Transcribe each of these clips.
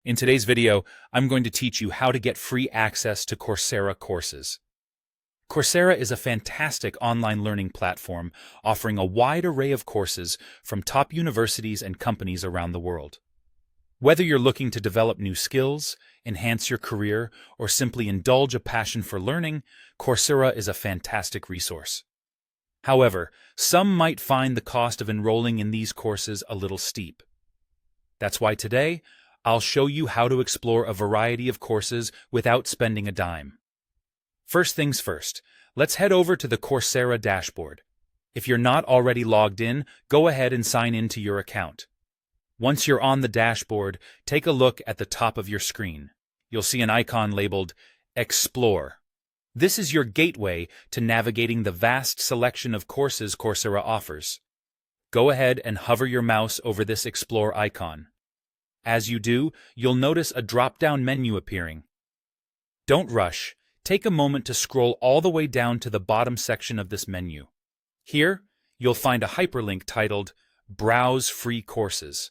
In today's video, I'm going to teach you how to get free access to Coursera courses. Coursera is a fantastic online learning platform offering a wide array of courses from top universities and companies around the world. Whether you're looking to develop new skills, enhance your career, or simply indulge a passion for learning, Coursera is a fantastic resource. However, some might find the cost of enrolling in these courses a little steep. That's why today, I'll show you how to explore a variety of courses without spending a dime. First things first, let's head over to the Coursera dashboard. If you're not already logged in, go ahead and sign in to your account. Once you're on the dashboard, take a look at the top of your screen. You'll see an icon labeled Explore. This is your gateway to navigating the vast selection of courses Coursera offers. Go ahead and hover your mouse over this Explore icon. As you do, you'll notice a drop-down menu appearing. Don't rush. Take a moment to scroll all the way down to the bottom section of this menu. Here, you'll find a hyperlink titled Browse Free Courses.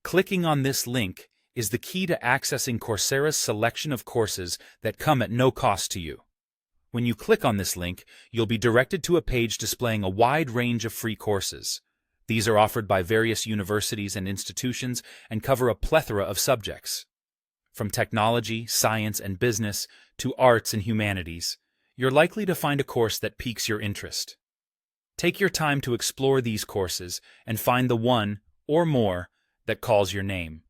Clicking on this link is the key to accessing Coursera's selection of courses that come at no cost to you. When you click on this link, you'll be directed to a page displaying a wide range of free courses. These are offered by various universities and institutions and cover a plethora of subjects. From technology, science, and business to arts and humanities, you're likely to find a course that piques your interest. Take your time to explore these courses and find the one, or more, that calls your name.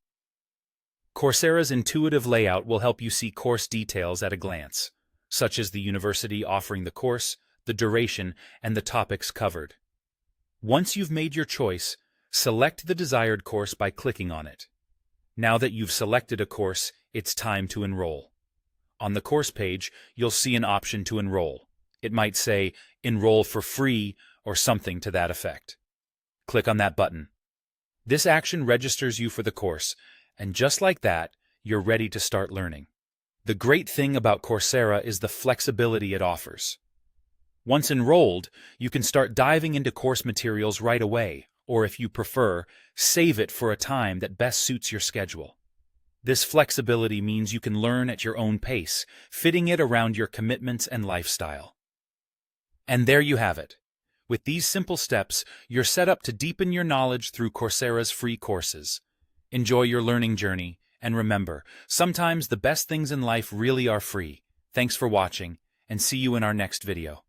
Coursera's intuitive layout will help you see course details at a glance, such as the university offering the course, the duration, and the topics covered. Once you've made your choice, select the desired course by clicking on it. Now that you've selected a course, it's time to enroll. On the course page, you'll see an option to enroll. It might say, "Enroll for free," or something to that effect. Click on that button. This action registers you for the course, and just like that, you're ready to start learning. The great thing about Coursera is the flexibility it offers. Once enrolled, you can start diving into course materials right away, or if you prefer, save it for a time that best suits your schedule. This flexibility means you can learn at your own pace, fitting it around your commitments and lifestyle. And there you have it. With these simple steps, you're set up to deepen your knowledge through Coursera's free courses. Enjoy your learning journey, and remember, sometimes the best things in life really are free. Thanks for watching, and see you in our next video.